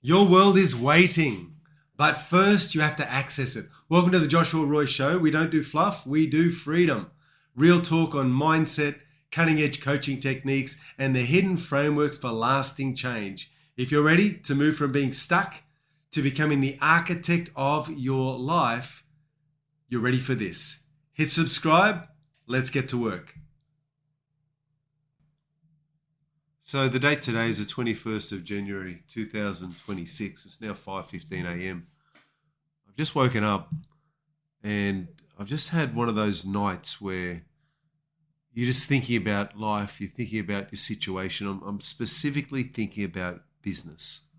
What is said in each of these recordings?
Your world is waiting, but first you have to access it. Welcome to the Joshua Roy Show. We don't do fluff, we do freedom. Real talk on mindset, cutting edge coaching techniques, and the hidden frameworks for lasting change. If you're ready to move from being stuck to becoming the architect of your life, you're ready for this. Hit subscribe. Let's get to work. So the date today is the 21st of January 2026. It's now 5:15 a.m. I've just woken up and I've just had one of those nights where you're just thinking about life, you're thinking about your situation. I'm specifically thinking about business.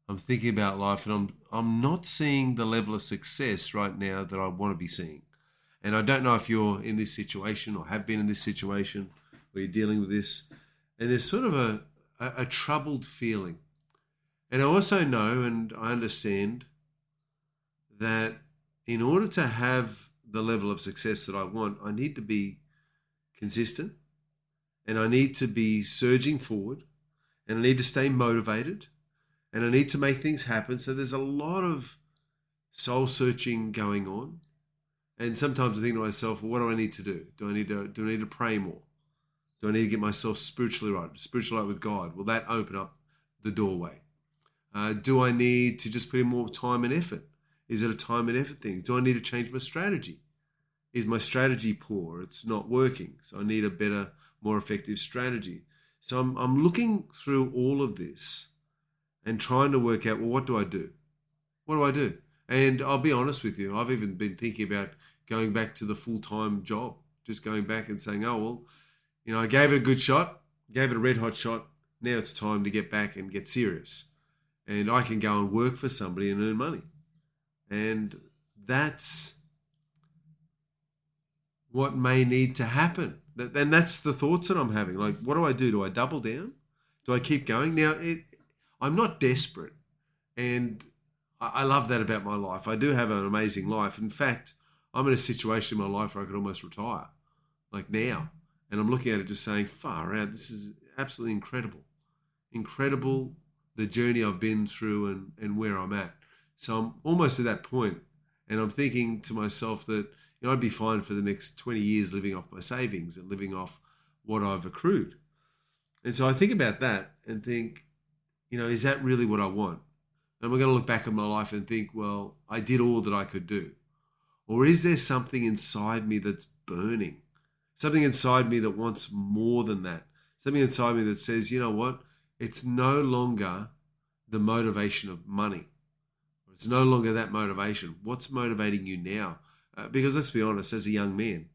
I'm thinking about life, and I'm not seeing the level of success right now that I want to be seeing. And I don't know if you're in this situation or have been in this situation where you're dealing with this. And there's sort of a troubled feeling. And I also know and I understand that in order to have the level of success that I want, I need to be consistent, and I need to be surging forward, and I need to stay motivated, and I need to make things happen. So there's a lot of soul searching going on. And sometimes I think to myself, well, what do I need to do? Do I need to pray more? Do I need to get myself spiritually right with God? Will that open up the doorway? Do I need to just put in more time and effort? Is it a time and effort thing? Do I need to change my strategy? Is my strategy poor? It's not working. So I need a better, more effective strategy. So I'm looking through all of this and trying to work out, well, what do I do? What do I do? And I'll be honest with you, I've even been thinking about going back to the full-time job, just going back and saying, oh, well, I gave it a good shot, gave it a red hot shot. Now it's time to get back and get serious. And I can go and work for somebody and earn money. And that's what may need to happen. And that's the thoughts that I'm having. Like, what do I do? Do I double down? Do I keep going? Now, I'm not desperate. And I love that about my life. I do have an amazing life. In fact, I'm in a situation in my life where I could almost retire, like now. And I'm looking at it just saying, far out, this is absolutely incredible. Incredible, the journey I've been through and where I'm at. So I'm almost at that point, and I'm thinking to myself that I'd be fine for the next 20 years living off my savings and living off what I've accrued. And so I think about that and think, is that really what I want? And we're going to look back at my life and think, well, I did all that I could do. Or is there something inside me that's burning? Something inside me that wants more than that. Something inside me that says, you know what? It's no longer the motivation of money. It's no longer that motivation. What's motivating you now? Because let's be honest, as a young man,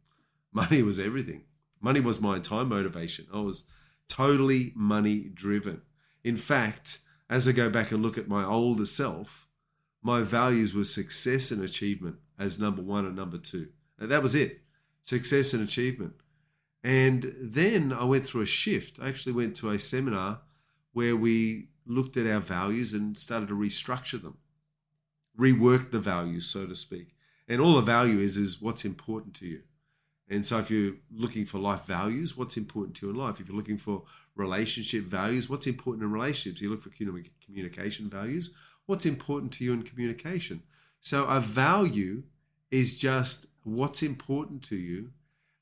money was everything. Money was my entire motivation. I was totally money driven. In fact, as I go back and look at my older self, my values were success and achievement as number one and number two. And that was it. Success and achievement. And then I went through a shift. I actually went to a seminar where we looked at our values and started to restructure them, rework the values, so to speak. And all a value is what's important to you. And so if you're looking for life values, what's important to you in life? If you're looking for relationship values, what's important in relationships? You look for communication values, what's important to you in communication? So a value is just what's important to you,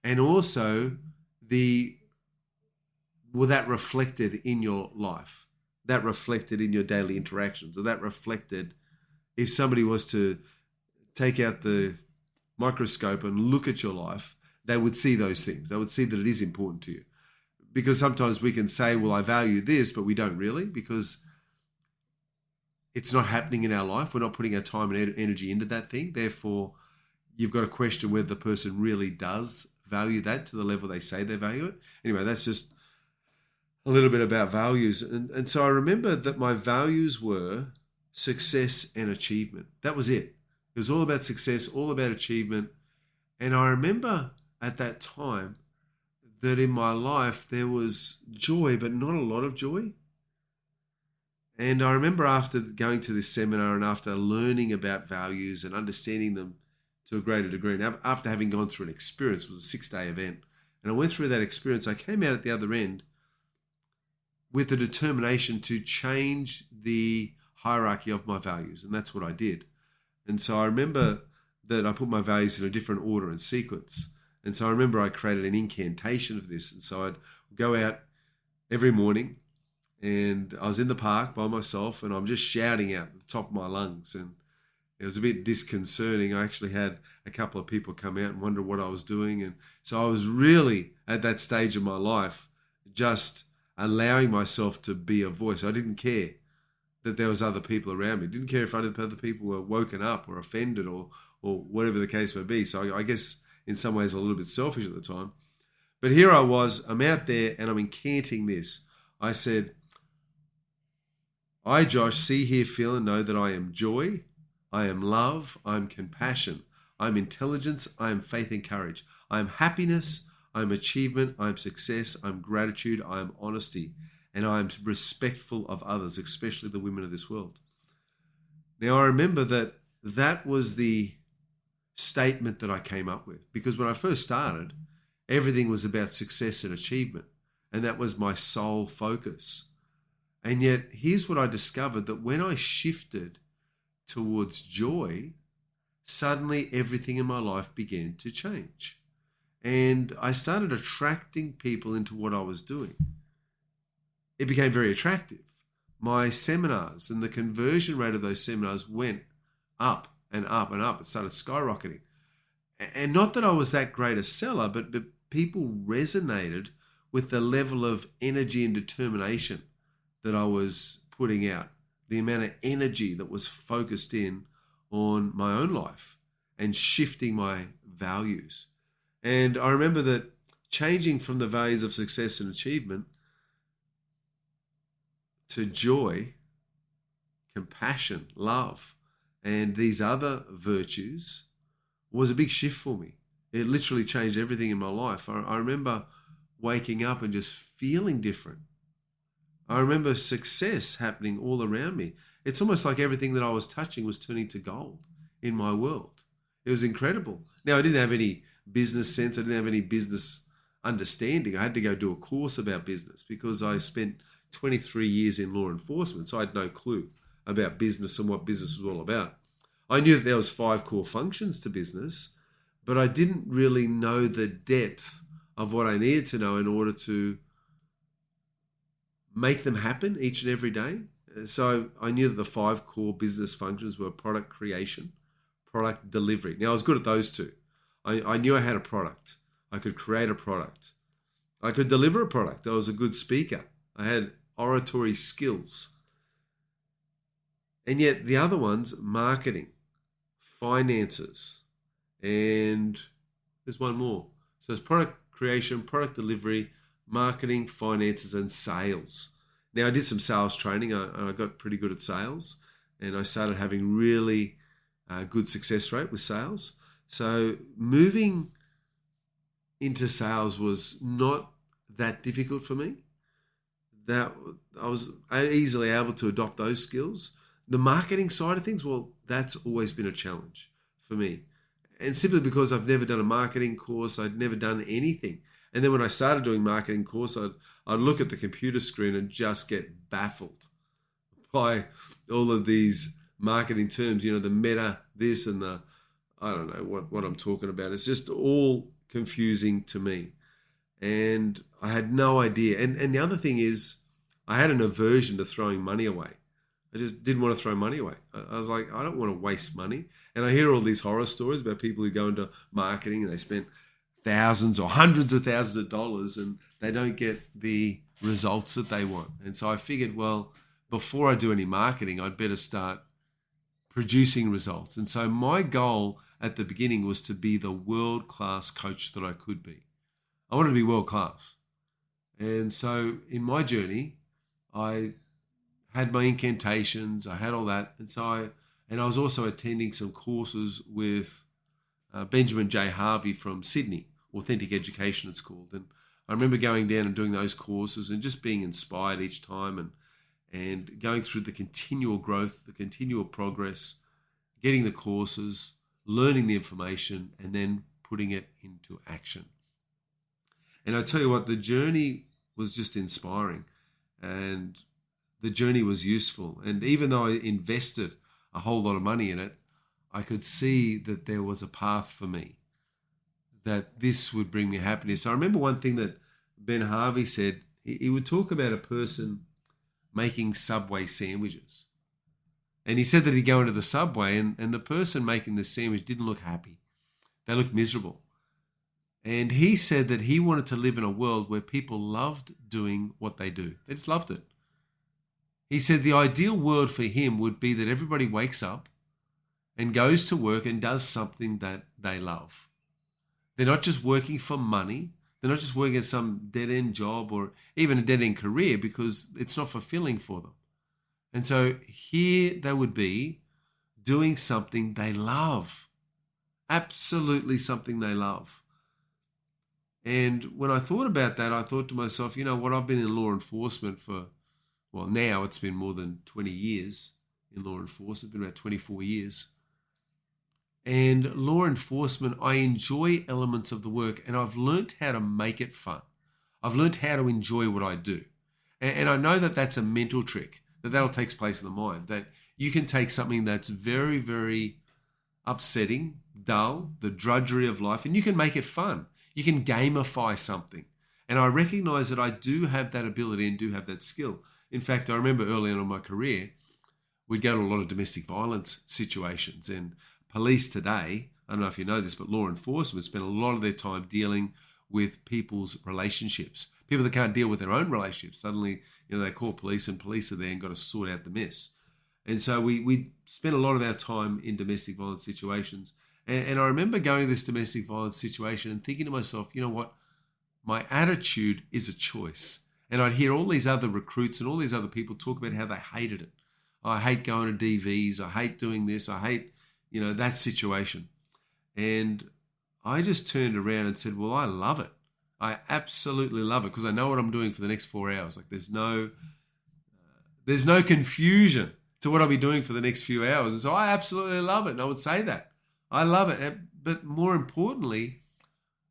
and also that reflected in your life, that reflected in your daily interactions, or that reflected if somebody was to take out the microscope and look at your life, they would see those things. They would see that it is important to you. Because sometimes we can say, well, I value this, but we don't really, because it's not happening in our life. We're not putting our time and energy into that thing. Therefore, you've got to question whether the person really does value that to the level they say they value it. Anyway, that's just a little bit about values. And so I remember that my values were success and achievement. That was it. It was all about success, all about achievement. And I remember at that time that in my life there was joy, but not a lot of joy. And I remember after going to this seminar and after learning about values and understanding them to a greater degree, and after having gone through an experience, it was a 6-day event, and I went through that experience, I came out at the other end with the determination to change the hierarchy of my values, and that's what I did. And so I remember that I put my values in a different order and sequence. And so I remember I created an incantation of this. And so I'd go out every morning, and I was in the park by myself, and I'm just shouting out at the top of my lungs. And it was a bit disconcerting. I actually had a couple of people come out and wonder what I was doing. And so I was really at that stage of my life just allowing myself to be a voice. I didn't care that there was other people around me. Didn't care if other people were woken up or offended or whatever the case may be. So I guess in some ways a little bit selfish at the time. But here I was, I'm out there and I'm incanting this. I said, I, Josh, see, hear, feel and know that I am joy, I am love, I am compassion, I am intelligence, I am faith and courage, I am happiness, I am achievement, I am success, I am gratitude, I am honesty, and I am respectful of others, especially the women of this world. Now, I remember that was the statement that I came up with, because when I first started, everything was about success and achievement, and that was my sole focus. And yet, here's what I discovered, that when I shifted towards joy, suddenly everything in my life began to change. And I started attracting people into what I was doing. It became very attractive. My seminars and the conversion rate of those seminars went up and up and up. It started skyrocketing. And not that I was that great a seller, but people resonated with the level of energy and determination that I was putting out, the amount of energy that was focused in on my own life and shifting my values. And I remember that changing from the values of success and achievement to joy, compassion, love, and these other virtues was a big shift for me. It literally changed everything in my life. I remember waking up and just feeling different. I remember success happening all around me. It's almost like everything that I was touching was turning to gold in my world. It was incredible. Now, I didn't have any business sense. I didn't have any business understanding. I had to go do a course about business because I spent 23 years in law enforcement, so I had no clue about business and what business was all about. I knew that there was 5 core functions to business, but I didn't really know the depth of what I needed to know in order to make them happen each and every day. So I knew that the 5 core business functions were product creation, product delivery. Now, I was good at those two. I knew I had a product. I could create a product. I could deliver a product. I was a good speaker. I had oratory skills. And yet the other ones, marketing, finances, and there's one more. So it's product creation, product delivery, marketing, finances, and sales. Now, I did some sales training. I got pretty good at sales, and I started having really good success rate with sales. So moving into sales was not that difficult for me. That I was easily able to adopt those skills. The marketing side of things, well, that's always been a challenge for me. And simply because I've never done a marketing course, I'd never done anything. And then when I started doing marketing course, I'd look at the computer screen and just get baffled by all of these marketing terms, the meta, this and the, I don't know what I'm talking about. It's just all confusing to me. And I had no idea. And the other thing is I had an aversion to throwing money away. I just didn't want to throw money away. I was like, I don't want to waste money. And I hear all these horror stories about people who go into marketing and they spend thousands or hundreds of thousands of dollars and they don't get the results that they want. And so I figured, well, before I do any marketing, I'd better start producing results. And so my goal at the beginning was to be the world-class coach that I could be. I wanted to be world-class. And so in my journey, I had my incantations, I had all that. And so I was also attending some courses with Benjamin J. Harvey from Sydney, Authentic Education it's called. And I remember going down and doing those courses and just being inspired each time and going through the continual growth, the continual progress, getting the courses, learning the information, and then putting it into action. And I tell you what, the journey was just inspiring. And the journey was useful. And even though I invested a whole lot of money in it, I could see that there was a path for me, that this would bring me happiness. I remember one thing that Ben Harvey said. He would talk about a person making Subway sandwiches. And he said that he'd go into the Subway and the person making the sandwich didn't look happy. They looked miserable. And he said that he wanted to live in a world where people loved doing what they do. They just loved it. He said the ideal world for him would be that everybody wakes up and goes to work and does something that they love. They're not just working for money. They're not just working at some dead-end job or even a dead-end career because it's not fulfilling for them. And so here they would be doing something they love. Absolutely something they love. And when I thought about that, I thought to myself, you know what, I've been in law enforcement for, well, now it's been more than 20 years in law enforcement. It's been about 24 years. And law enforcement, I enjoy elements of the work and I've learned how to make it fun. I've learned how to enjoy what I do. And I know that that's a mental trick, that all takes place in the mind, that you can take something that's very, very upsetting, dull, the drudgery of life, and you can make it fun. You can gamify something. And I recognize that I do have that ability and do have that skill. In fact, I remember early on in my career, we'd go to a lot of domestic violence situations, and police today, I don't know if you know this, but law enforcement spend a lot of their time dealing with people's relationships. People that can't deal with their own relationships. Suddenly, they call police and police are there and got to sort out the mess. And so we spend a lot of our time in domestic violence situations. And I remember going to this domestic violence situation and thinking to myself, you know what? My attitude is a choice. And I'd hear all these other recruits and all these other people talk about how they hated it. I hate going to DVs. I hate doing this. I hate that situation. And I just turned around and said, well, I love it. I absolutely love it because I know what I'm doing for the next 4 hours. Like there's no confusion to what I'll be doing for the next few hours. And so I absolutely love it. And I would say that. I love it. But more importantly,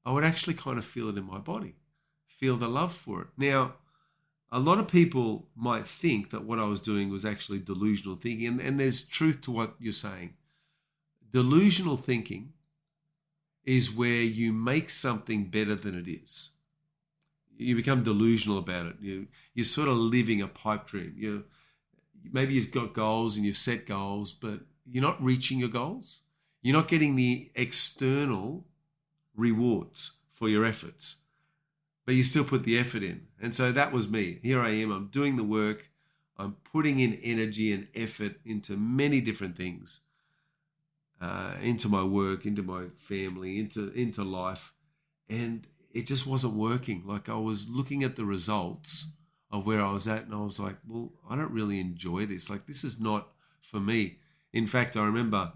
I would actually kind of feel it in my body, feel the love for it. Now, a lot of people might think that what I was doing was actually delusional thinking. And there's truth to what you're saying. Delusional thinking is where you make something better than it is. You become delusional about it. You're sort of living a pipe dream. Maybe you've got goals and you've set goals, but you're not reaching your goals. You're not getting the external rewards for your efforts, but you still put the effort in. And so that was me. Here I am. I'm doing the work. I'm putting in energy and effort into many different things. Into my work, into my family, into life. And it just wasn't working. Like I was looking at the results of where I was at and I was like, well, I don't really enjoy this. Like this is not for me. In fact, I remember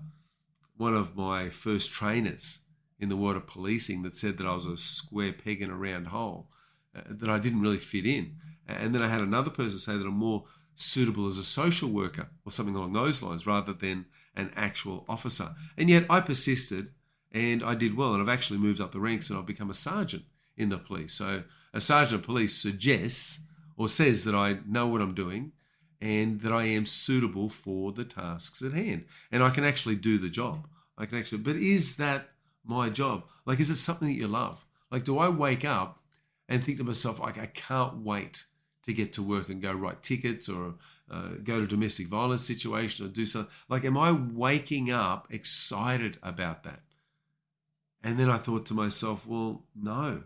one of my first trainers in the world of policing that said that I was a square peg in a round hole, that I didn't really fit in. And then I had another person say that I'm more suitable as a social worker or something along those lines rather than an actual officer. And yet I persisted and I did well. And I've actually moved up the ranks and I've become a sergeant in the police. So a sergeant of police suggests or says that I know what I'm doing and that I am suitable for the tasks at hand. And I can actually do the job. But is that my job? Like, is it something that you love? Like, do I wake up and think to myself, like, I can't wait to get to work and go write tickets or go to a domestic violence situation or do something? Like, am I waking up excited about that? And then I thought to myself, well, no.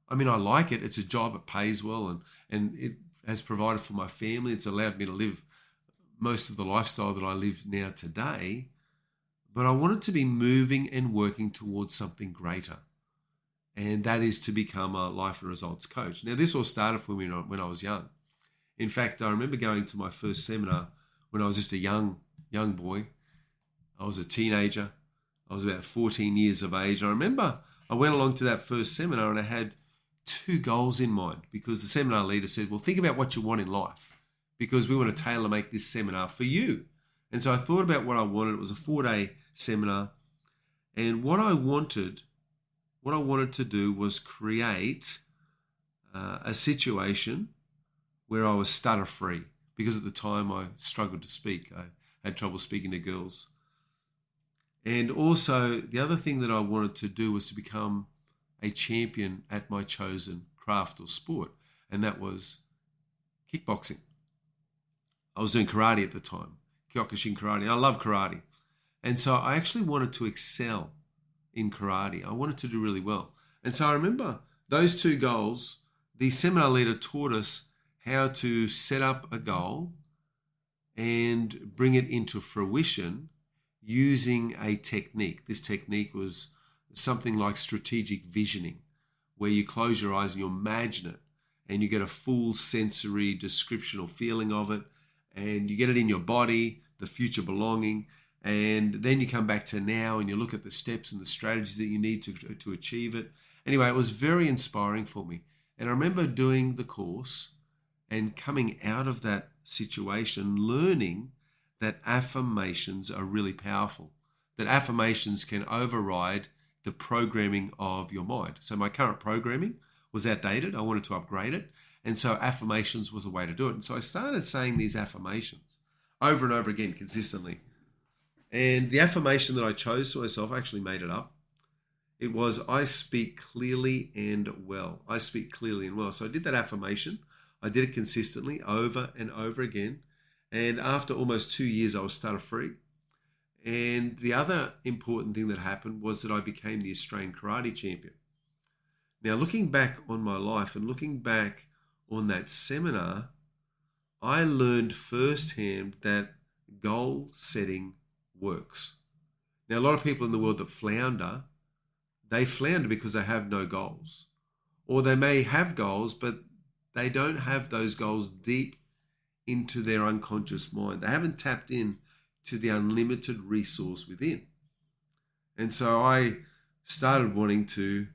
I mean, I like it. It's a job. It pays well and it has provided for my family. It's allowed me to live most of the lifestyle that I live now today. But I wanted to be moving and working towards something greater. And that is to become a life and results coach. Now, this all started for me when I was young. In fact, I remember going to my first seminar when I was just a young boy. I was a teenager. I was about 14 years of age. I remember I went along to that first seminar and I had 2 goals in mind because the seminar leader said, well, think about what you want in life because we want to tailor make this seminar for you. And so I thought about what I wanted. It was a 4-day seminar. And what I wanted to do was create a situation where I was stutter free. because at the time I struggled to speak. I had trouble speaking to girls. And also, the other thing that I wanted to do was to become a champion at my chosen craft or sport, and that was kickboxing. I was doing karate at the time, Kyokushin karate. I love karate. And so I actually wanted to excel in karate. I wanted to do really well. And so I remember those two goals. The seminar leader taught us how to set up a goal and bring it into fruition using a technique. This technique was something like strategic visioning, where you close your eyes and you imagine it and you get a full sensory description or feeling of it, and you get it in your body, the future belonging, and then you come back to now and you look at the steps and the strategies that you need to achieve it. Anyway, it was very inspiring for me. And I remember doing the course and coming out of that situation learning that affirmations are really powerful, that affirmations can override the programming of your mind. So my current programming was outdated. I wanted to upgrade it. And so affirmations was a way to do it. And so I started saying these affirmations over and over again consistently. And the affirmation that I chose for myself, I actually made it up. It was, I speak clearly and well. I speak clearly and well. So I did that affirmation. I did it consistently over and over again. And after almost 2 years, I was stutter free. And the other important thing that happened was that I became the Australian karate champion. Now, looking back on my life and looking back on that seminar, I learned firsthand that goal setting works. Now, a lot of people in the world that flounder, they flounder because they have no goals. Or they may have goals, but they don't have those goals deep into their unconscious mind. They haven't tapped in to the unlimited resource within. And so I started wanting to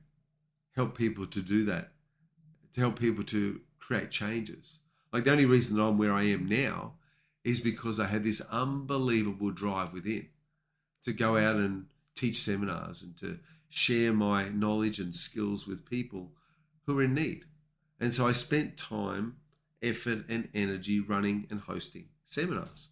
help people to do that, to help people to create changes. Like the only reason that I'm where I am now is because I had this unbelievable drive within to go out and teach seminars and to share my knowledge and skills with people who are in need. And so I spent time, effort, and energy running and hosting seminars.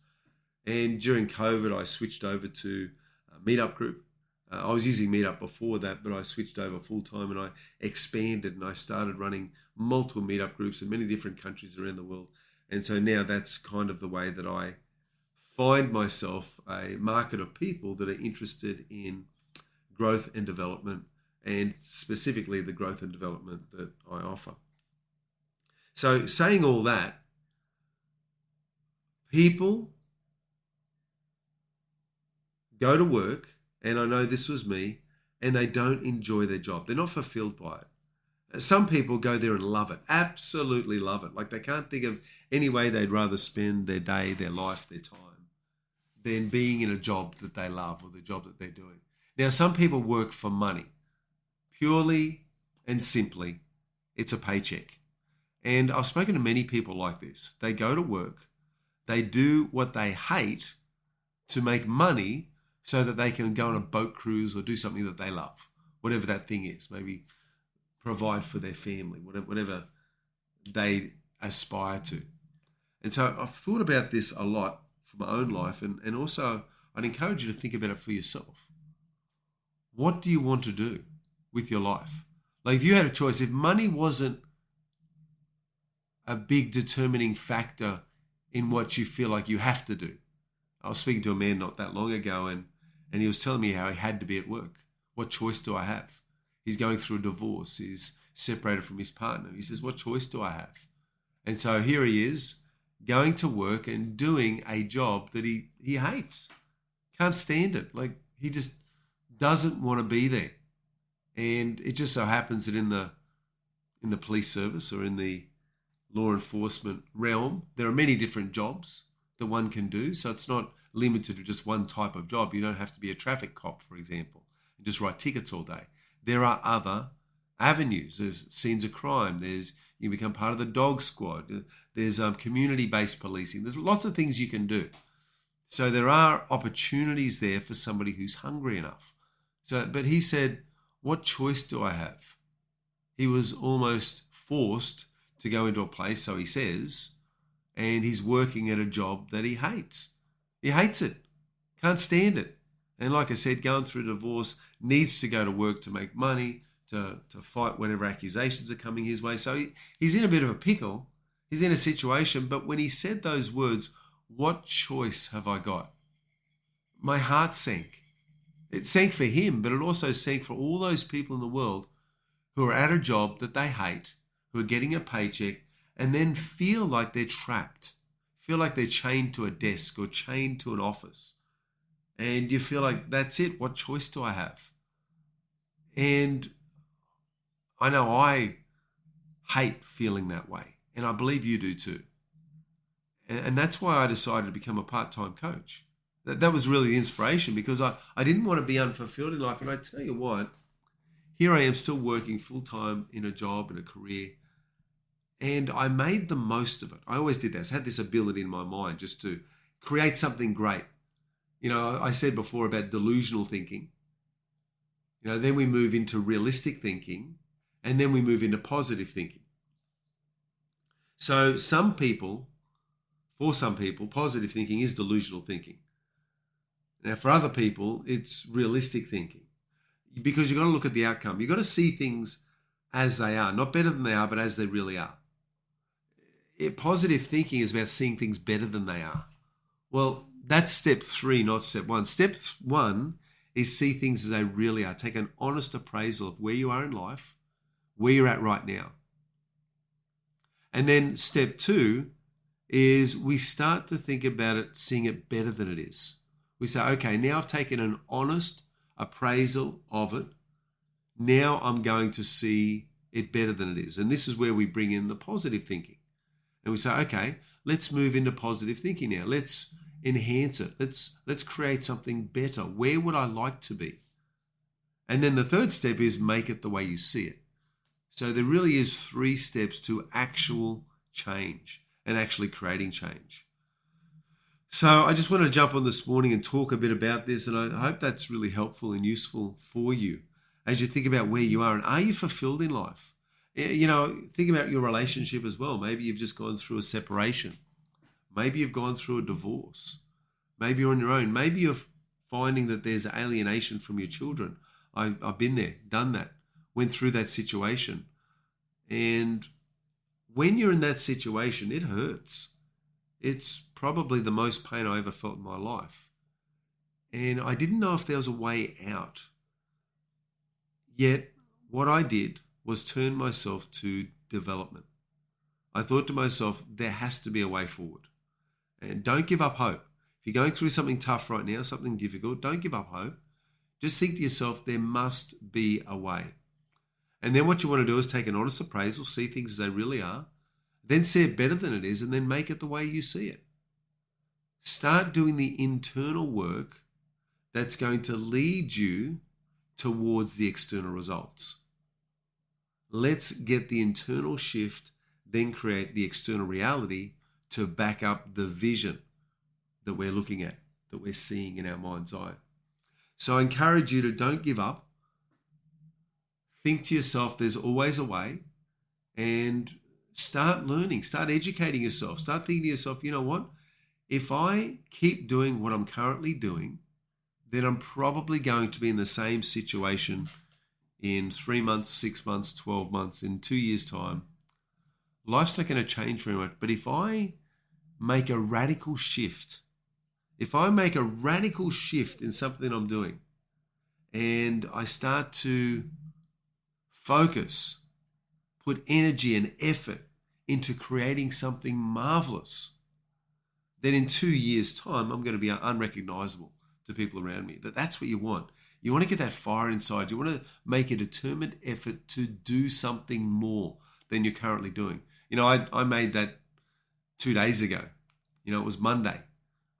And during COVID, I switched over to a meetup group. I was using Meetup before that, but I switched over full time and I expanded and I started running multiple meetup groups in many different countries around the world. And so now that's kind of the way that I find myself a market of people that are interested in growth and development, and specifically the growth and development that I offer. So saying all that, people go to work, and I know this was me, and they don't enjoy their job. They're not fulfilled by it. Some people go there and love it, absolutely love it. Like they can't think of any way they'd rather spend their day, their life, their time than being in a job that they love or the job that they're doing. Now, some people work for money. Purely and simply, it's a paycheck. And I've spoken to many people like this. They go to work, they do what they hate to make money so that they can go on a boat cruise or do something that they love, whatever that thing is, maybe provide for their family, whatever they aspire to. And so I've thought about this a lot for my own life, and also I'd encourage you to think about it for yourself. What do you want to do with your life? Like if you had a choice, if money wasn't a big determining factor in what you feel like you have to do. I was speaking to a man not that long ago and he was telling me how he had to be at work. What choice do I have? He's going through a divorce. He's separated from his partner. He says, what choice do I have? And so here he is going to work and doing a job that he hates. Can't stand it. Like he just doesn't want to be there. And it just so happens that in the police service or in the law enforcement realm, there are many different jobs that one can do. So it's not limited to just one type of job. You don't have to be a traffic cop, for example, and just write tickets all day. There are other avenues. There's scenes of crime. You become part of the dog squad. There's community-based policing. There's lots of things you can do. So there are opportunities there for somebody who's hungry enough. But he said, what choice do I have? He was almost forced to go into a place, so he says, and he's working at a job that he hates. He hates it, can't stand it. And like I said, going through divorce, needs to go to work to make money, to fight whatever accusations are coming his way. So he's in a bit of a pickle. He's in a situation. But when he said those words, what choice have I got? My heart sank. It sank for him, but it also sank for all those people in the world who are at a job that they hate, who are getting a paycheck, and then feel like they're trapped, feel like they're chained to a desk or chained to an office. And you feel like, that's it. What choice do I have? And I know I hate feeling that way. And I believe you do too. And that's why I decided to become a part-time coach. That was really the inspiration, because I didn't want to be unfulfilled in life. And I tell you what, here I am still working full-time in a job, in a career. And I made the most of it. I always did that. I had this ability in my mind just to create something great. You know, I said before about delusional thinking. You know, then we move into realistic thinking, and then we move into positive thinking. So for some people, positive thinking is delusional thinking. Now, for other people, it's realistic thinking, because you've got to look at the outcome. You've got to see things as they are, not better than they are, but as they really are. Positive thinking is about seeing things better than they are. Well, that's step 3, not step 1. Step 1 is see things as they really are. Take an honest appraisal of where you are in life, where you're at right now. And then step 2 is we start to think about it, seeing it better than it is. We say, okay, now I've taken an honest appraisal of it. Now I'm going to see it better than it is. And this is where we bring in the positive thinking. And we say, okay, let's move into positive thinking now. Let's enhance it. Let's create something better. Where would I like to be? And then the third step is make it the way you see it. So there really is 3 steps to actual change and actually creating change. So I just want to jump on this morning and talk a bit about this, and I hope that's really helpful and useful for you as you think about where you are and are you fulfilled in life? You know, think about your relationship as well. Maybe you've just gone through a separation. Maybe you've gone through a divorce. Maybe you're on your own. Maybe you're finding that there's alienation from your children. I've been there, done that, went through that situation. And when you're in that situation, it hurts. It's probably the most pain I ever felt in my life. And I didn't know if there was a way out. Yet what I did was turn myself to development. I thought to myself, there has to be a way forward. And don't give up hope. If you're going through something tough right now, something difficult, don't give up hope. Just think to yourself, there must be a way. And then what you want to do is take an honest appraisal, see things as they really are, then see it better than it is, and then make it the way you see it. Start doing the internal work that's going to lead you towards the external results. Let's get the internal shift, then create the external reality to back up the vision that we're looking at, that we're seeing in our mind's eye. So I encourage you to don't give up. Think to yourself, there's always a way, and start learning, start educating yourself, start thinking to yourself, you know what? If I keep doing what I'm currently doing, then I'm probably going to be in the same situation in 3 months, 6 months, 12 months, in 2 years' time. Life's not going to change very much. But if I make a radical shift, in something I'm doing, and I start to focus, put energy and effort into creating something marvelous, then in 2 years' time, I'm going to be unrecognizable to people around me. That's what you want. You want to get that fire inside. You want to make a determined effort to do something more than you're currently doing. You know, I made that 2 days ago. You know, it was Monday.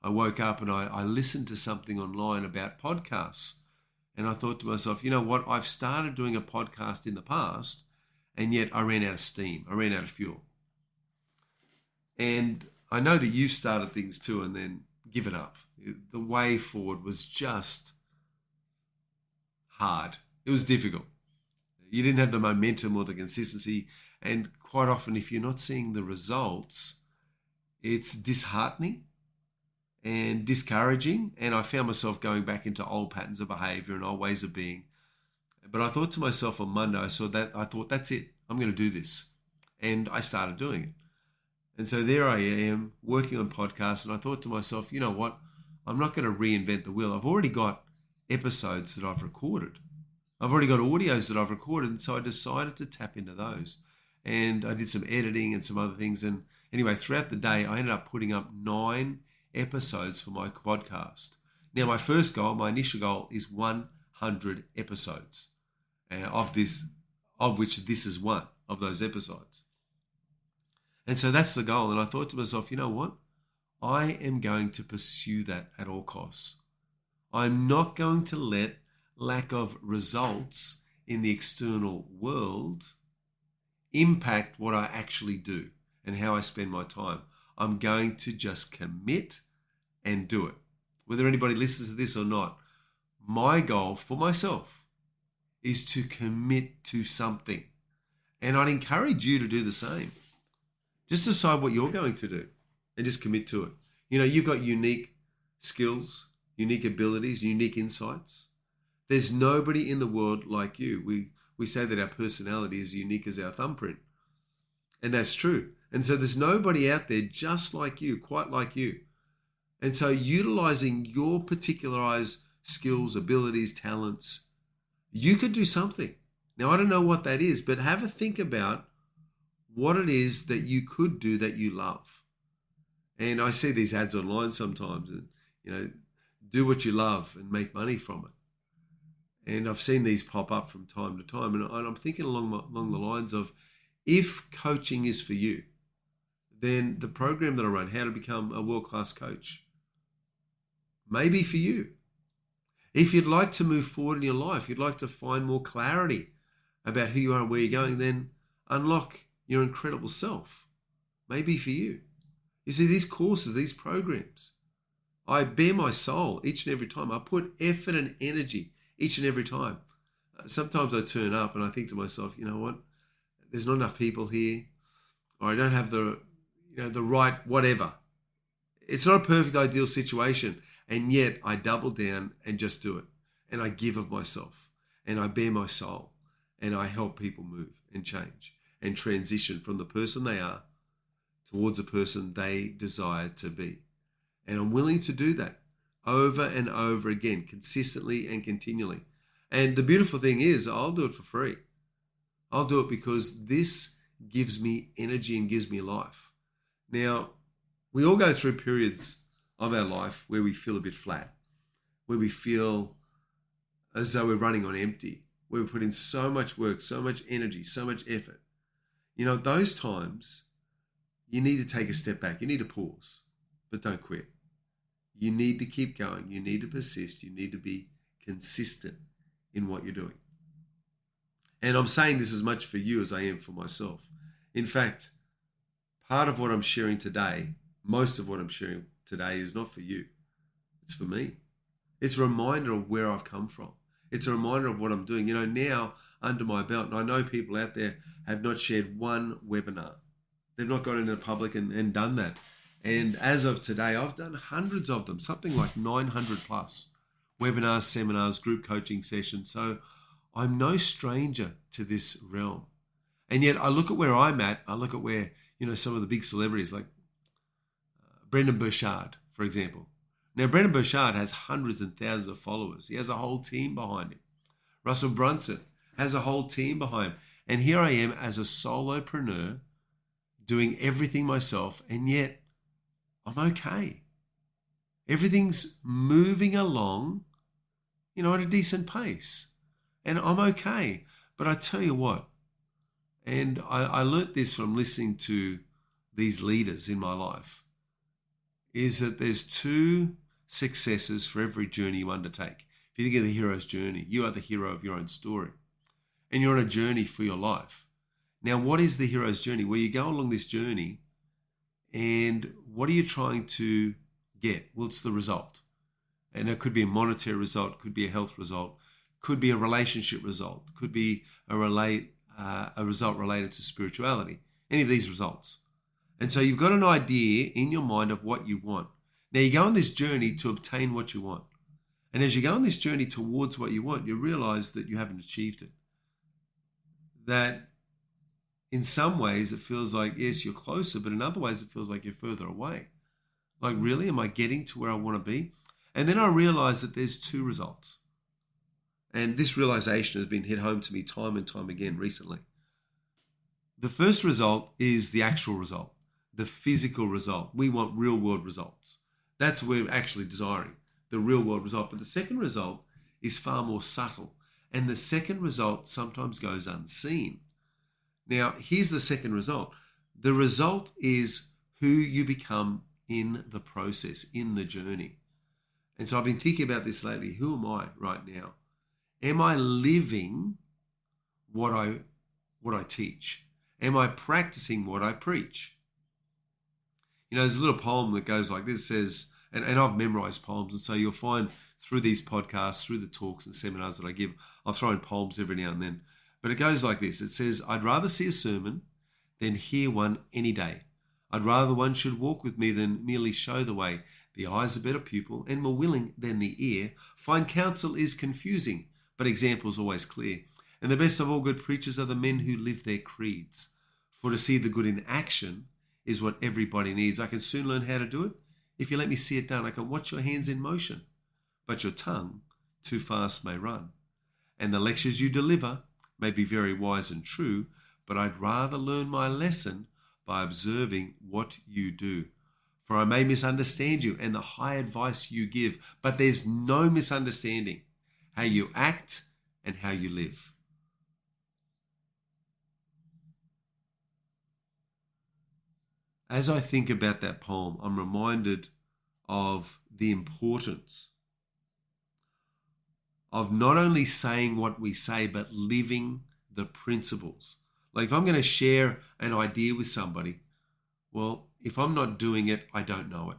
I woke up and I listened to something online about podcasts. And I thought to myself, you know what? I've started doing a podcast in the past, and yet I ran out of steam. I ran out of fuel. And I know that you've started things too and then given up. The way forward was just hard. It was difficult. You didn't have the momentum or the consistency. And quite often, if you're not seeing the results, It's disheartening and discouraging. And I found myself going back into old patterns of behavior and old ways of being. But I thought to myself on Monday, I thought, that's it. I'm going to do this. And I started doing it. And so there I am working on podcasts. And I thought to myself, you know what? I'm not going to reinvent the wheel. I've already got episodes that I've recorded. I've already got audios that I've recorded. And so I decided to tap into those. And I did some editing and some other things. And anyway, throughout the day, I ended up putting up 9 episodes for my podcast. Now, my first goal, my initial goal is 100 episodes. Of which this is one of those episodes. And so that's the goal. And I thought to myself, you know what? I am going to pursue that at all costs. I'm not going to let lack of results in the external world impact what I actually do and how I spend my time. I'm going to just commit and do it. Whether anybody listens to this or not, my goal for myself is to commit to something. And I'd encourage you to do the same. Just decide what you're going to do and just commit to it. You know, you've got unique skills, unique abilities, unique insights. There's nobody in the world like you. We say that our personality is unique as our thumbprint. And that's true. And so there's nobody out there just like you, quite like you. And so utilizing your particularized skills, abilities, talents, you could do something. Now, I don't know what that is, but have a think about what it is that you could do that you love. And I see these ads online sometimes, and, you know, do what you love and make money from it. And I've seen these pop up from time to time. And I'm thinking along the lines of, if coaching is for you, then the program that I run, How to Become a World-Class Coach, may be for you. If you'd like to move forward in your life, you'd like to find more clarity about who you are and where you're going, then unlock your incredible self. Maybe for you. You see, these courses, these programs, I bare my soul each and every time. I put effort and energy each and every time. Sometimes I turn up and I think to myself, you know what? There's not enough people here, or I don't have the right whatever. It's not a perfect ideal situation. And yet I double down and just do it. And I give of myself. And I bare my soul. And I help people move and change and transition from the person they are towards the person they desire to be. And I'm willing to do that over and over again, consistently and continually. And the beautiful thing is, I'll do it for free. I'll do it because this gives me energy and gives me life. Now, we all go through periods of our life where we feel a bit flat, where we feel as though we're running on empty, where we put in so much work, so much energy, so much effort. You know, those times, you need to take a step back. You need to pause, but don't quit. You need to keep going. You need to persist. You need to be consistent in what you're doing. And I'm saying this as much for you as I am for myself. In fact, part of what I'm sharing today, most of what I'm sharing today is not for you. It's for me. It's a reminder of where I've come from. It's a reminder of what I'm doing. You know, now under my belt, and I know people out there have not shared one webinar. They've not gone into the public and done that. And as of today, I've done hundreds of them, something like 900 plus webinars, seminars, group coaching sessions. So I'm no stranger to this realm. And yet I look at where I'm at. I look at where, you know, some of the big celebrities like Brendan Burchard, for example. Now, Brendan Burchard has hundreds and thousands of followers. He has a whole team behind him. Russell Brunson has a whole team behind him. And here I am as a solopreneur doing everything myself, and yet I'm okay. Everything's moving along, you know, at a decent pace. And I'm okay. But I tell you what, and I learnt this from listening to these leaders in my life, is that there's 2 successes for every journey you undertake. If you think of the hero's journey, you are the hero of your own story. And you're on a journey for your life. Now, what is the hero's journey? Well, you go along this journey, and what are you trying to get? Well, it's the result. And it could be a monetary result, could be a health result, could be a relationship result, could be a result related to spirituality, any of these results. And so you've got an idea in your mind of what you want. Now you go on this journey to obtain what you want. And as you go on this journey towards what you want, you realize that you haven't achieved it. That in some ways it feels like, yes, you're closer, but in other ways it feels like you're further away. Like, really, am I getting to where I want to be? And then I realized that there's two results. And this realization has been hit home to me time and time again recently. The first result is the actual result, the physical result. We want real world results. That's what we're actually desiring, the real world result. But the second result is far more subtle. And the second result sometimes goes unseen. Now, here's the second result. The result is who you become in the process, in the journey. And so I've been thinking about this lately. Who am I right now? Am I living what I teach? Am I practicing what I preach? You know, there's a little poem that goes like this. It says, and I've memorized poems, and so you'll find through these podcasts, through the talks and seminars that I give, I'll throw in poems every now and then. But it goes like this. It says, I'd rather see a sermon than hear one any day. I'd rather one should walk with me than merely show the way. The eye's a better pupil and more willing than the ear. Fine counsel is confusing, but example's always clear. And the best of all good preachers are the men who live their creeds. For to see the good in action is what everybody needs. I can soon learn how to do it. If you let me see it done, I can watch your hands in motion. But your tongue too fast may run. And the lectures you deliver may be very wise and true, but I'd rather learn my lesson by observing what you do. For I may misunderstand you and the high advice you give, but there's no misunderstanding how you act and how you live. As I think about that poem, I'm reminded of the importance of not only saying what we say, but living the principles. Like if I'm going to share an idea with somebody, well, if I'm not doing it, I don't know it.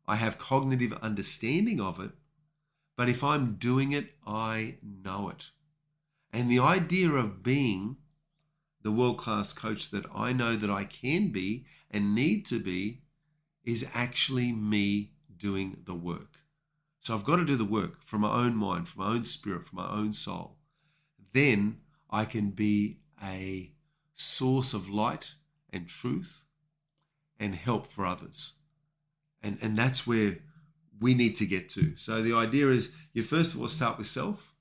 I have cognitive understanding of it, but if I'm doing it, I know it. And the idea of being the world-class coach that I know that I can be and need to be is actually me doing the work. So I've got to do the work from my own mind, from my own spirit, from my own soul. Then I can be a source of light and truth and help for others. And that's where we need to get to. So the idea is you first of all start with self.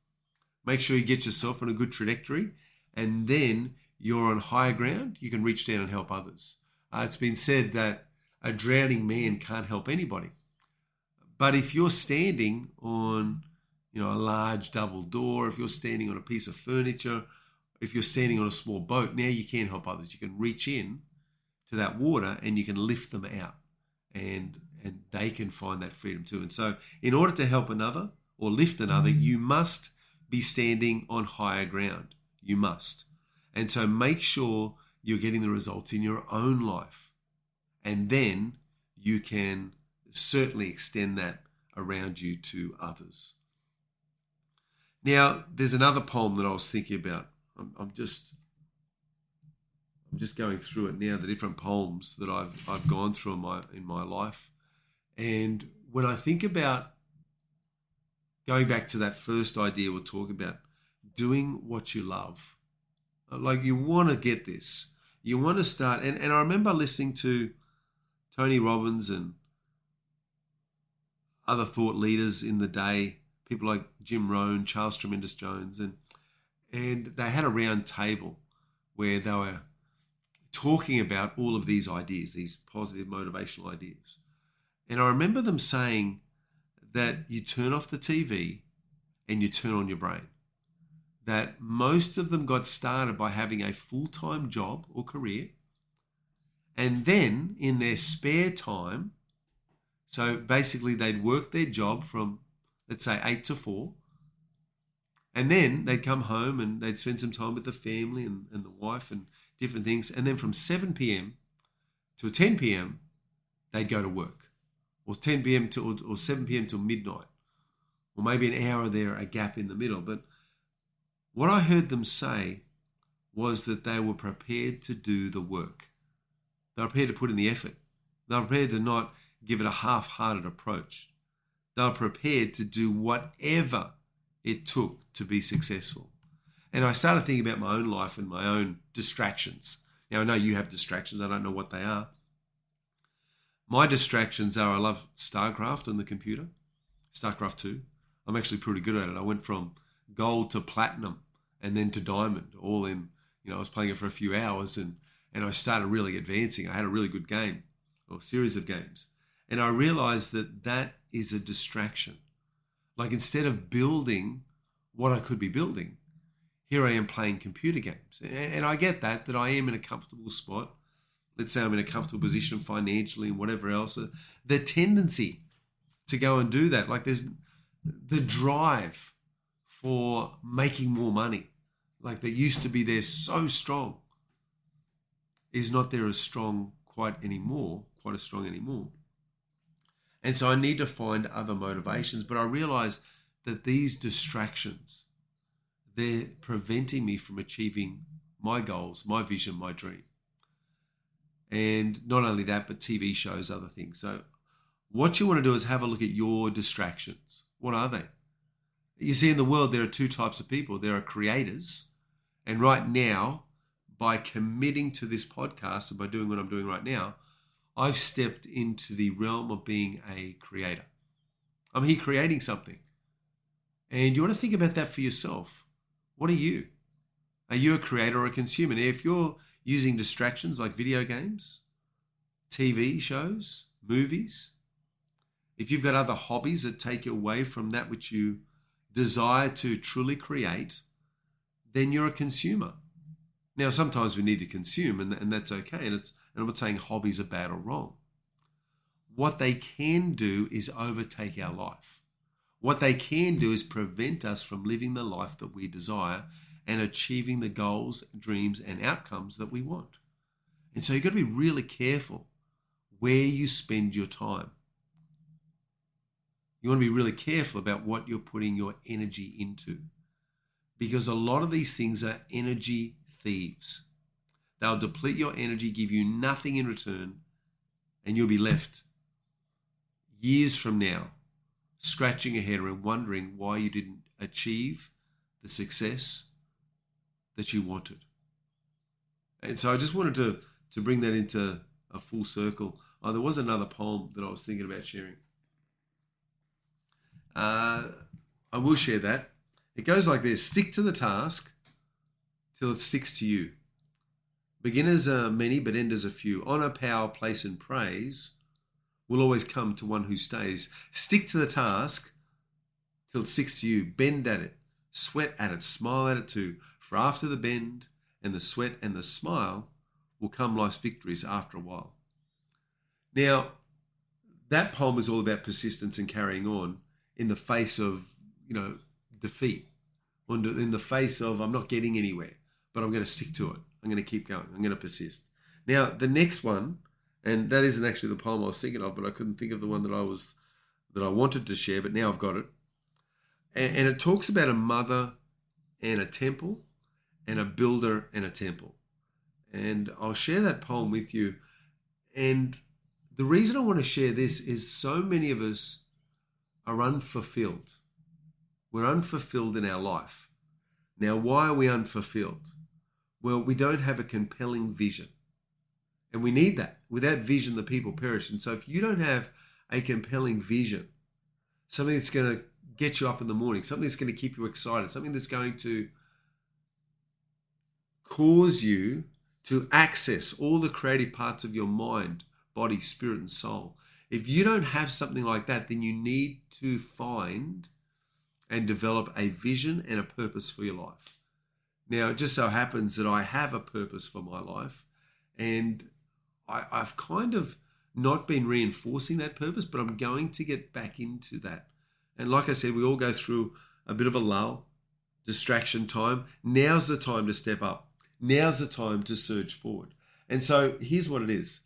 Make sure you get yourself on a good trajectory. And then you're on higher ground. You can reach down and help others. It's been said that a drowning man can't help anybody. But if you're standing on, a large double door, if you're standing on a piece of furniture, if you're standing on a small boat, now you can help others. You can reach in to that water and you can lift them out and they can find that freedom too. And so in order to help another or lift another, you must be standing on higher ground. You must. And so make sure you're getting the results in your own life. And then you can certainly extend that around you to others. Now, there's another poem that I was thinking about. I'm just going through it now, the different poems that I've gone through in my life. And when I think about going back to that first idea we're talking about, doing what you love, like you want to get this. You want to start, and I remember listening to Tony Robbins and other thought leaders in the day, people like Jim Rohn, Charles Tremendous Jones, and they had a round table where they were talking about all of these ideas, these positive motivational ideas. And I remember them saying that you turn off the TV and you turn on your brain. That most of them got started by having a full-time job or career, and then in their spare time, so basically they'd work their job from, let's say, 8 to 4, and then they'd come home and they'd spend some time with the family and the wife and different things, and then from 7 p.m. to 10 p.m. they'd go to work, or 10 p.m. or 7 p.m. till midnight, or maybe an hour there, a gap in the middle. But what I heard them say was that they were prepared to do the work. They were prepared to put in the effort. They were prepared to not give it a half-hearted approach. They were prepared to do whatever it took to be successful. And I started thinking about my own life and my own distractions. Now, I know you have distractions. I don't know what they are. My distractions are I love StarCraft on the computer, StarCraft 2. I'm actually pretty good at it. I went from gold to platinum and then to diamond, all in, I was playing it for a few hours and I started really advancing. I had a really good game or series of games. And I realized that is a distraction. Like instead of building what I could be building, here I am playing computer games. And I get that I am in a comfortable spot. Let's say I'm in a comfortable position financially and whatever else. The tendency to go and do that, like there's the drive for making more money, like that used to be there so strong, is not there as strong quite as strong anymore. And so I need to find other motivations. But I realize that these distractions, they're preventing me from achieving my goals, my vision, my dream. And not only that, but TV shows, other things. So what you want to do is have a look at your distractions. What are they? You see, in the world, there are two types of people. There are creators. And right now, by committing to this podcast and by doing what I'm doing right now, I've stepped into the realm of being a creator. I'm here creating something. And you want to think about that for yourself. What are you? Are you a creator or a consumer? Now, if you're using distractions like video games, TV shows, movies, if you've got other hobbies that take you away from that which you desire to truly create, then you're a consumer. Now, sometimes we need to consume, and that's okay. And I'm not saying hobbies are bad or wrong. What they can do is overtake our life. What they can do is prevent us from living the life that we desire and achieving the goals, dreams, and outcomes that we want. And so you've got to be really careful where you spend your time. You want to be really careful about what you're putting your energy into, because a lot of these things are energy thieves. They'll deplete your energy, give you nothing in return, and you'll be left years from now scratching your head and wondering why you didn't achieve the success that you wanted. And so I just wanted to bring that into a full circle. There was another poem that I was thinking about sharing. I will share that. It goes like this: stick to the task till it sticks to you. Beginners are many, but enders are few. Honor, power, place, and praise will always come to one who stays. Stick to the task till it sticks to you. Bend at it, sweat at it, smile at it too. For after the bend and the sweat and the smile will come life's victories after a while. Now, that poem is all about persistence and carrying on in the face of, defeat. In the face of, I'm not getting anywhere, but I'm going to stick to it. I'm going to keep going. I'm going to persist. Now, the next one, and that isn't actually the poem I was thinking of, but I couldn't think of the one that I wanted to share, but now I've got it. And it talks about a mother and a temple and a builder and a temple. And I'll share that poem with you. And the reason I want to share this is so many of us are unfulfilled. We're unfulfilled in our life. Now, why are we unfulfilled? Well, we don't have a compelling vision. And we need that. Without vision, the people perish. And so if you don't have a compelling vision, something that's going to get you up in the morning, something that's going to keep you excited, something that's going to cause you to access all the creative parts of your mind, body, spirit, and soul. If you don't have something like that, then you need to find and develop a vision and a purpose for your life. Now, it just so happens that I have a purpose for my life, and I've kind of not been reinforcing that purpose, but I'm going to get back into that. And like I said, we all go through a bit of a lull, distraction time. Now's the time to step up. Now's the time to surge forward. And so here's what it is.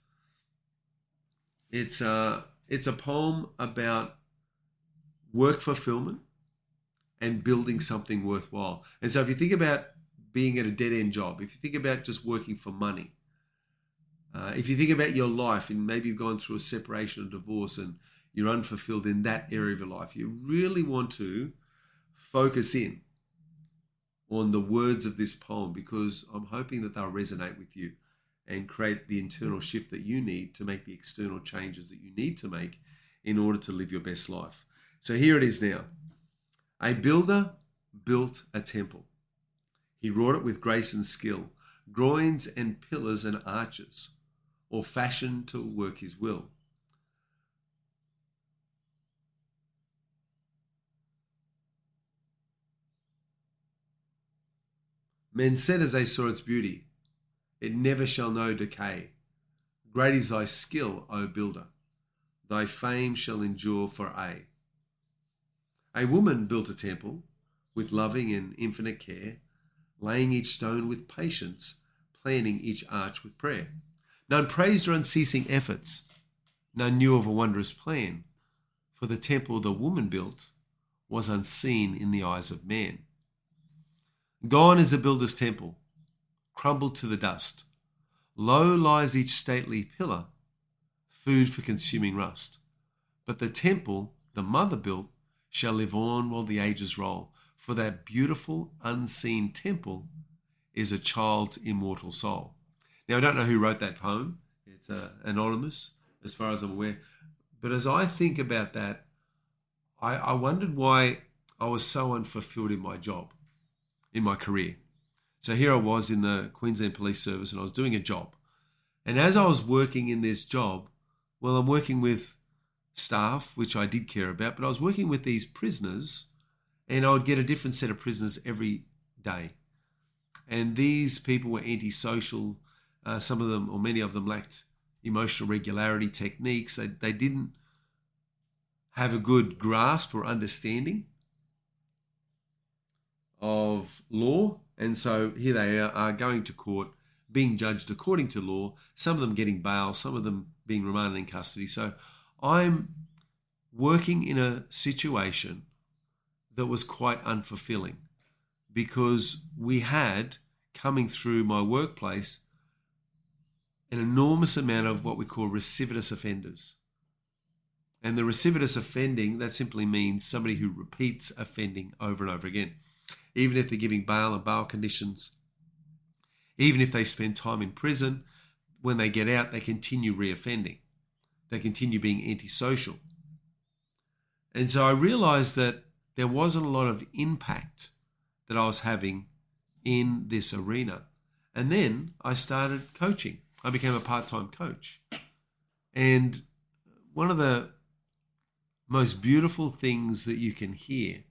It's a poem about work fulfillment and building something worthwhile. And so if you think about being at a dead-end job, if you think about just working for money, If you think about your life and maybe you've gone through a separation or divorce and you're unfulfilled in that area of your life, you really want to focus in on the words of this poem, because I'm hoping that they'll resonate with you and create the internal shift that you need to make the external changes that you need to make in order to live your best life. So here it is now. A builder built a temple. He wrought it with grace and skill, groins and pillars and arches, or fashioned to work his will. Men said as they saw its beauty, it never shall know decay. Great is thy skill, O builder. Thy fame shall endure for aye. A woman built a temple with loving and infinite care, laying each stone with patience, planning each arch with prayer. None praised her unceasing efforts, none knew of a wondrous plan, for the temple the woman built was unseen in the eyes of man. Gone is the builder's temple, crumbled to the dust. Low lies each stately pillar, food for consuming rust. But the temple the mother built shall live on while the ages roll, for that beautiful unseen temple is a child's immortal soul. Now, I don't know who wrote that poem. It's anonymous, as far as I'm aware. But as I think about that, I wondered why I was so unfulfilled in my job, in my career. So here I was in the Queensland Police Service and I was doing a job. And as I was working in this job, well, I'm working with staff, which I did care about, but I was working with these prisoners and I would get a different set of prisoners every day. And these people were antisocial. Some of them, or many of them, lacked emotional regularity techniques. They didn't have a good grasp or understanding of law. And so here they are going to court, being judged according to law, some of them getting bail, some of them being remanded in custody. So I'm working in a situation that was quite unfulfilling because we had, coming through my workplace, an enormous amount of what we call recidivist offenders. And the recidivist offending, that simply means somebody who repeats offending over and over again. Even if they're giving bail and bail conditions, even if they spend time in prison, when they get out, they continue reoffending. They continue being antisocial. And so I realized that there wasn't a lot of impact that I was having in this arena. And then I started coaching. I became a part-time coach. And one of the most beautiful things that you can hear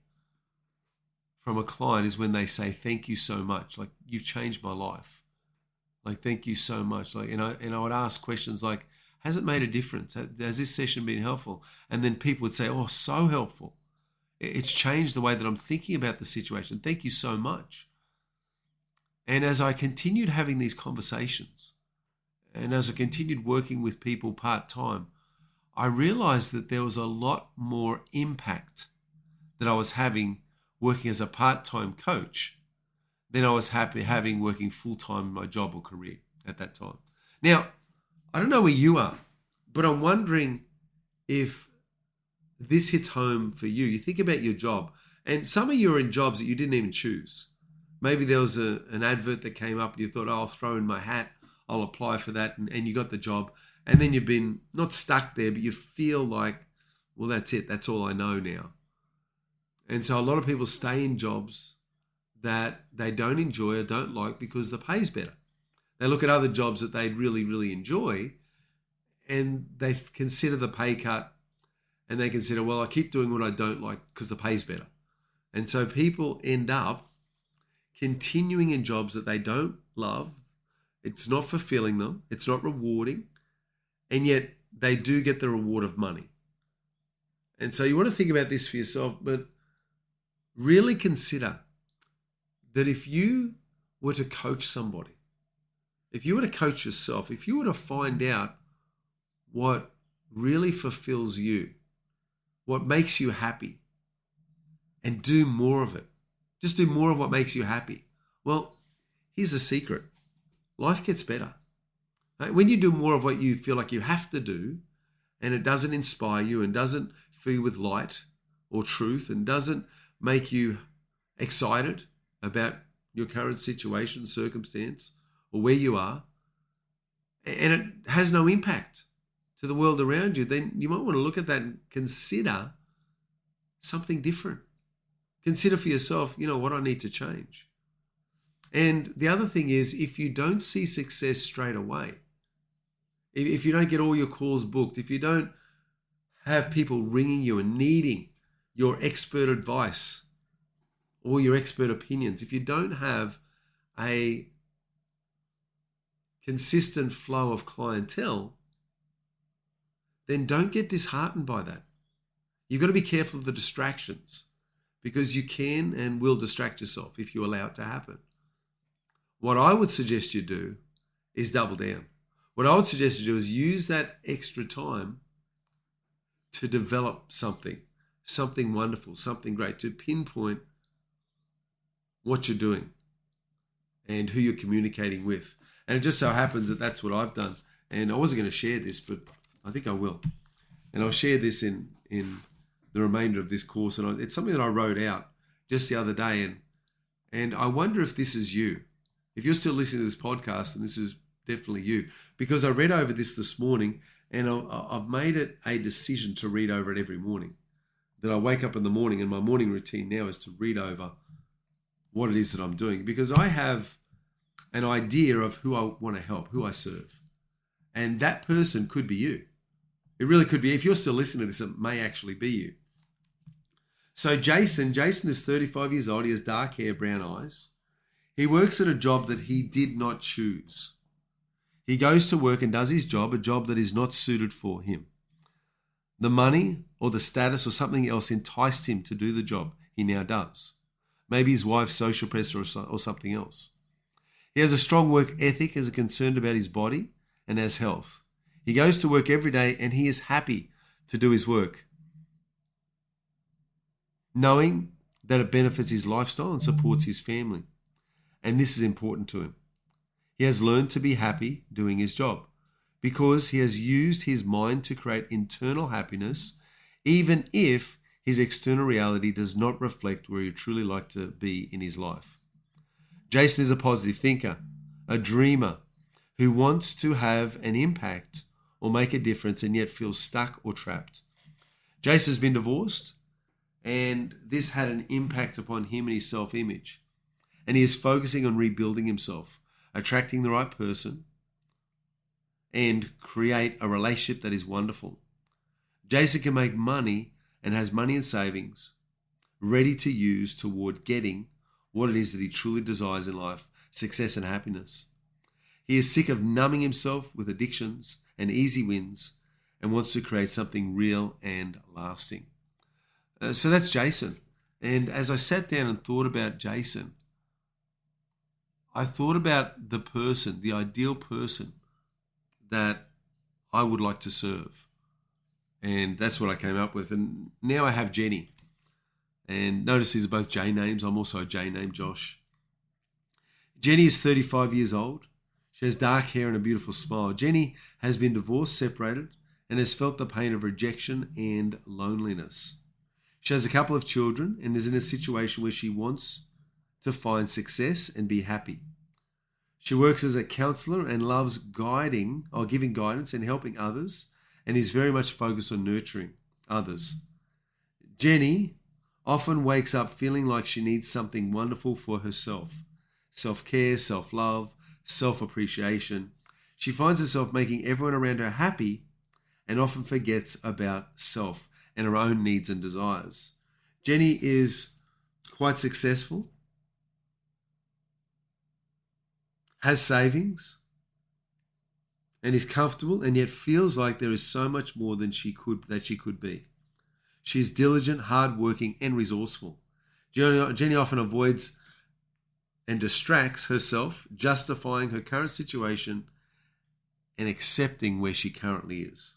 from a client is when they say, thank you so much. Like, you've changed my life. Like, thank you so much. Like, and I would ask questions like, has it made a difference? Has this session been helpful? And then people would say, oh, so helpful. It's changed the way that I'm thinking about the situation. Thank you so much. And as I continued having these conversations, and as I continued working with people part-time, I realized that there was a lot more impact that I was having working as a part-time coach than I was having working full-time in my job or career at that time. Now, I don't know where you are, but I'm wondering if this hits home for you. You think about your job, and some of you are in jobs that you didn't even choose. Maybe there was an advert that came up and you thought, oh, I'll throw in my hat, I'll apply for that, and you got the job. And then you've been not stuck there, but you feel like, well, that's it. That's all I know now. And so a lot of people stay in jobs that they don't enjoy or don't like because the pay's better. They look at other jobs that they really, really enjoy and they consider the pay cut and they consider, well, I keep doing what I don't like because the pay's better. And so people end up continuing in jobs that they don't love. It's not fulfilling them. It's not rewarding. And yet they do get the reward of money. And so you want to think about this for yourself, but really consider that if you were to coach somebody, if you were to coach yourself, if you were to find out what really fulfills you, what makes you happy, and do more of it, just do more of what makes you happy. Well, here's the secret. Life gets better. When you do more of what you feel like you have to do, and it doesn't inspire you and doesn't fill you with light or truth and doesn't make you excited about your current situation, circumstance, or where you are, and it has no impact to the world around you, then you might want to look at that and consider something different. Consider for yourself, what I need to change. And the other thing is, if you don't see success straight away, if you don't get all your calls booked, if you don't have people ringing you and needing your expert advice or your expert opinions, if you don't have a consistent flow of clientele, then don't get disheartened by that. You've got to be careful of the distractions, because you can and will distract yourself if you allow it to happen. What I would suggest you do is double down. What I would suggest you do is use that extra time to develop something wonderful, something great, to pinpoint what you're doing and who you're communicating with. And it just so happens that that's what I've done. And I wasn't going to share this, but I think I will. And I'll share this in the remainder of this course. And it's something that I wrote out just the other day. And I wonder if this is you. If you're still listening to this podcast, and this is definitely you, because I read over this morning, and I've made it a decision to read over it every morning. That I wake up in the morning, and my morning routine now is to read over what it is that I'm doing, because I have an idea of who I want to help, who I serve. And that person could be you. It really could be. If you're still listening to this, it may actually be you. So Jason is 35 years old. He has dark hair, brown eyes. He works at a job that he did not choose. He goes to work and does his job, a job that is not suited for him. The money or the status or something else enticed him to do the job he now does. Maybe his wife's social pressure or something else. He has a strong work ethic, is concerned about his body and has health. He goes to work every day and he is happy to do his work, knowing that it benefits his lifestyle and supports his family. And this is important to him. He has learned to be happy doing his job because he has used his mind to create internal happiness, even if his external reality does not reflect where he truly like to be in his life. Jason is a positive thinker, a dreamer who wants to have an impact or make a difference and yet feels stuck or trapped. Jason has been divorced, and this had an impact upon him and his self-image. And he is focusing on rebuilding himself, attracting the right person, and create a relationship that is wonderful. Jason can make money and has money in savings ready to use toward getting what it is that he truly desires in life, success and happiness. He is sick of numbing himself with addictions and easy wins and wants to create something real and lasting. So that's Jason. And as I sat down and thought about Jason, I thought about the person, the ideal person that I would like to serve. And that's what I came up with. And now I have Jenny. And notice these are both J names. I'm also a J name, Josh. Jenny is 35 years old. She has dark hair and a beautiful smile. Jenny has been divorced, separated, and has felt the pain of rejection and loneliness. She has a couple of children and is in a situation where she wants to find success and be happy. She works as a counselor and loves giving guidance and helping others, and is very much focused on nurturing others. Jenny often wakes up feeling like she needs something wonderful for herself. Self-care, self-love, self-appreciation. She finds herself making everyone around her happy and often forgets about self and her own needs and desires. Jenny is quite successful, has savings, and is comfortable, and yet feels like there is so much more than she could be. She is diligent, hardworking, and resourceful. Jenny often avoids and distracts herself, justifying her current situation and accepting where she currently is.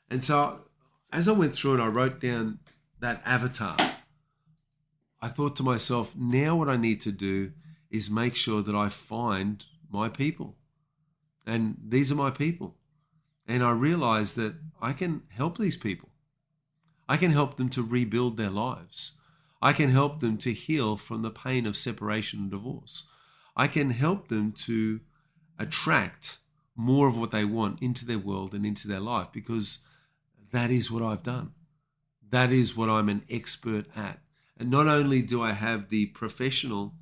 And so, as I went through and I wrote down that avatar, I thought to myself, now what I need to do is make sure that I find my people. And these are my people. And I realize that I can help these people. I can help them to rebuild their lives. I can help them to heal from the pain of separation and divorce. I can help them to attract more of what they want into their world and into their life, because that is what I've done. That is what I'm an expert at. And not only do I have the professional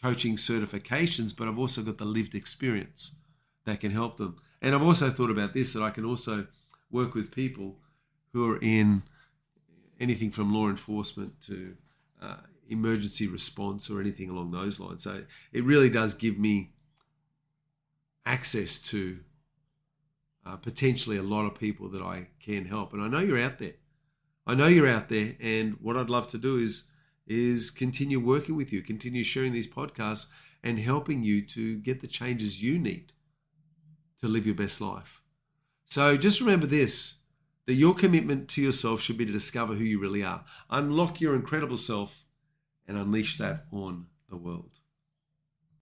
coaching certifications, but I've also got the lived experience that can help them. And I've also thought about this, that I can also work with people who are in anything from law enforcement to emergency response or anything along those lines. So it really does give me access to potentially a lot of people that I can help. And I know you're out there. I know you're out there. And what I'd love to do is continue working with you, continue sharing these podcasts and helping you to get the changes you need to live your best life. So just remember this, that your commitment to yourself should be to discover who you really are. Unlock your incredible self and unleash that on the world.